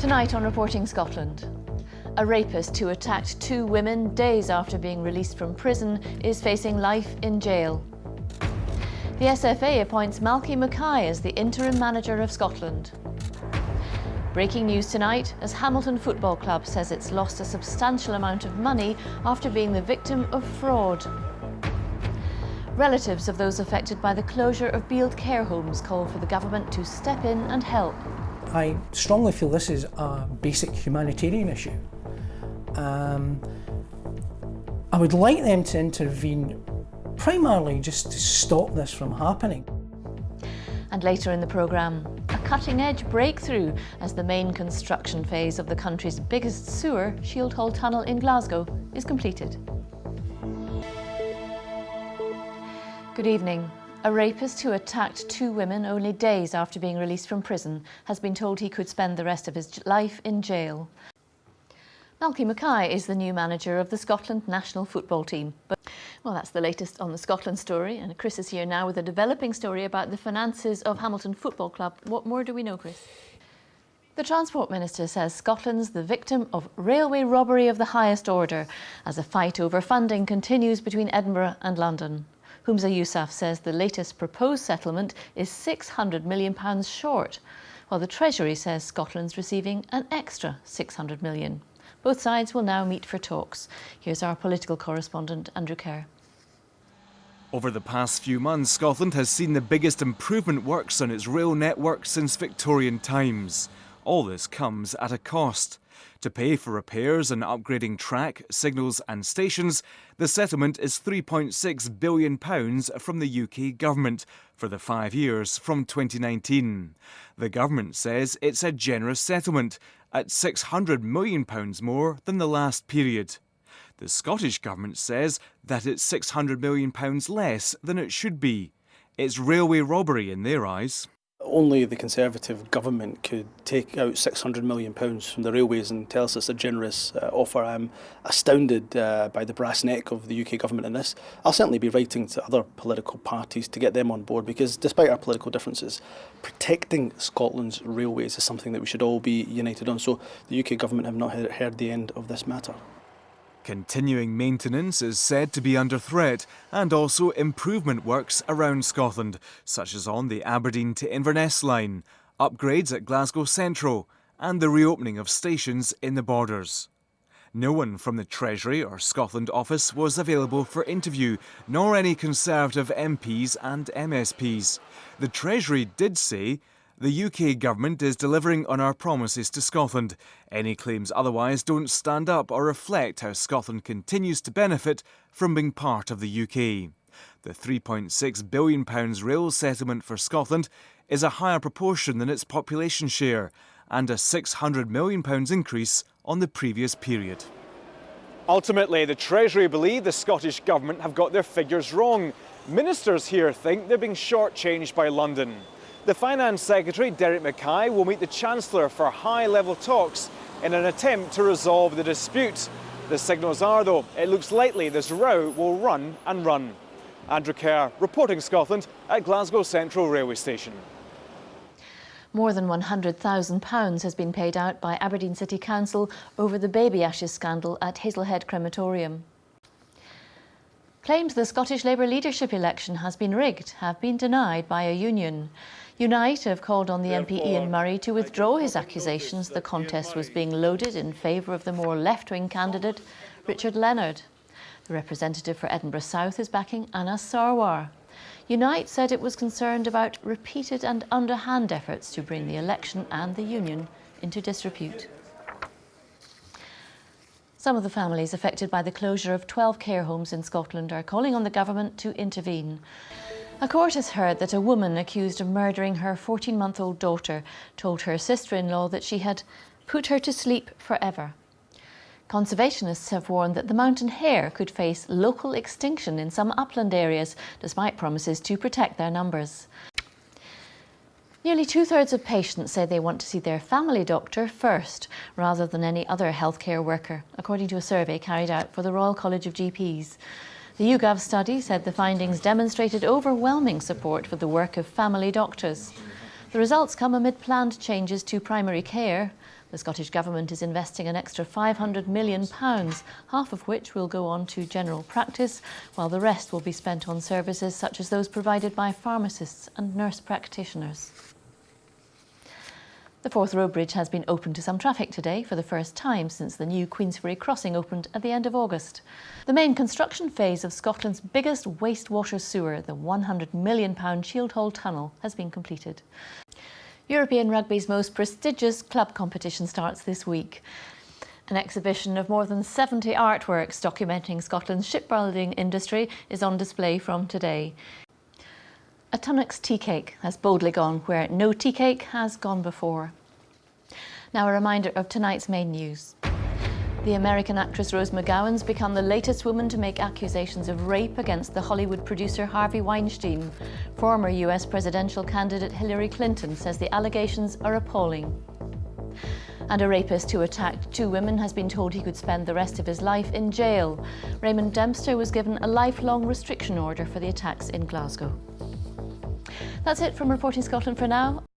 Tonight on Reporting Scotland, a rapist who attacked 2 women days after being released from prison is facing life in jail. The SFA appoints Malky Mackay as the interim manager of Scotland. Breaking news tonight as Hamilton Football Club says it's lost a substantial amount of money after being the victim of fraud. Relatives of those affected by the closure of Beeld care homes call for the government to step in and help. I strongly feel this is a basic humanitarian issue. I would like them to intervene primarily just to stop this from happening. And later in the programme, a cutting-edge breakthrough as the main construction phase of the country's biggest sewer, Shield Hall Tunnel in Glasgow, is completed. Good evening. A rapist who attacked 2 women only days after being released from prison has been told he could spend the rest of his life in jail. Malky Mackay is the new manager of the Scotland national football team. Well, that's the latest on the Scotland story, and Chris is here now with a developing story about the finances of Hamilton Football Club. What more do we know, Chris? The Transport Minister says Scotland's the victim of railway robbery of the highest order as a fight over funding continues between Edinburgh and London. Humza Yousaf says the latest proposed settlement is £600 million short, while the Treasury says Scotland's receiving an extra £600 million. Both sides will now meet for talks. Here's our political correspondent, Andrew Kerr. Over the past few months, Scotland has seen the biggest improvement works on its rail network since Victorian times. All this comes at a cost. To pay for repairs and upgrading track, signals and stations, the settlement is £3.6 billion from the UK government for the 5 years from 2019. The government says it's a generous settlement at £600 million more than the last period. The Scottish government says that it's £600 million less than it should be. It's railway robbery in their eyes. Only the Conservative government could take out £600 million from the railways and tell us it's a generous offer. I'm astounded by the brass neck of the UK government in this. I'll certainly be writing to other political parties to get them on board because despite our political differences, protecting Scotland's railways is something that we should all be united on. So the UK government have not heard the end of this matter. Continuing maintenance is said to be under threat, and also improvement works around Scotland, such as on the Aberdeen to Inverness line, upgrades at Glasgow Central, and the reopening of stations in the Borders. No one from the Treasury or Scotland office was available for interview, nor any Conservative MPs and MSPs. The Treasury did say the UK government is delivering on our promises to Scotland. Any claims otherwise don't stand up or reflect how Scotland continues to benefit from being part of the UK. The £3.6 billion rail settlement for Scotland is a higher proportion than its population share and a £600 million increase on the previous period. Ultimately, the Treasury believe the Scottish Government have got their figures wrong. Ministers here think they're being shortchanged by London. The Finance Secretary, Derek Mackay, will meet the Chancellor for high-level talks in an attempt to resolve the dispute. The signals are, though, it looks likely this row will run and run. Andrew Kerr, reporting Scotland at Glasgow Central Railway Station. More than £100,000 has been paid out by Aberdeen City Council over the baby ashes scandal at Hazelhead Crematorium. Claims the Scottish Labour leadership election has been rigged have been denied by a union. Unite have called on the MP Ian Murray to withdraw his accusations the contest was being loaded in favour of the more left-wing candidate, Richard Leonard. The representative for Edinburgh South is backing Anna Sarwar. Unite said it was concerned about repeated and underhand efforts to bring the election and the union into disrepute. Some of the families affected by the closure of 12 care homes in Scotland are calling on the government to intervene. A court has heard that a woman accused of murdering her 14-month-old daughter told her sister-in-law that she had put her to sleep forever. Conservationists have warned that the mountain hare could face local extinction in some upland areas, despite promises to protect their numbers. Nearly 2/3 of patients say they want to see their family doctor first, rather than any other healthcare worker, according to a survey carried out for the Royal College of GPs. The YouGov study said the findings demonstrated overwhelming support for the work of family doctors. The results come amid planned changes to primary care. The Scottish Government is investing an extra £500 million, half of which will go on to general practice, while the rest will be spent on services such as those provided by pharmacists and nurse practitioners. The Forth Road Bridge has been open to some traffic today for the first time since the new Queensferry crossing opened at the end of August. The main construction phase of Scotland's biggest wastewater sewer, the £100 million Shield Hole Tunnel, has been completed. European rugby's most prestigious club competition starts this week. An exhibition of more than 70 artworks documenting Scotland's shipbuilding industry is on display from today. A Tunnock's tea cake has boldly gone where no tea cake has gone before. Now a reminder of tonight's main news. The American actress Rose McGowan's become the latest woman to make accusations of rape against the Hollywood producer Harvey Weinstein. Former US presidential candidate Hillary Clinton says the allegations are appalling. And a rapist who attacked 2 women has been told he could spend the rest of his life in jail. Raymond Dempster was given a lifelong restriction order for the attacks in Glasgow. That's it from Reporting Scotland for now.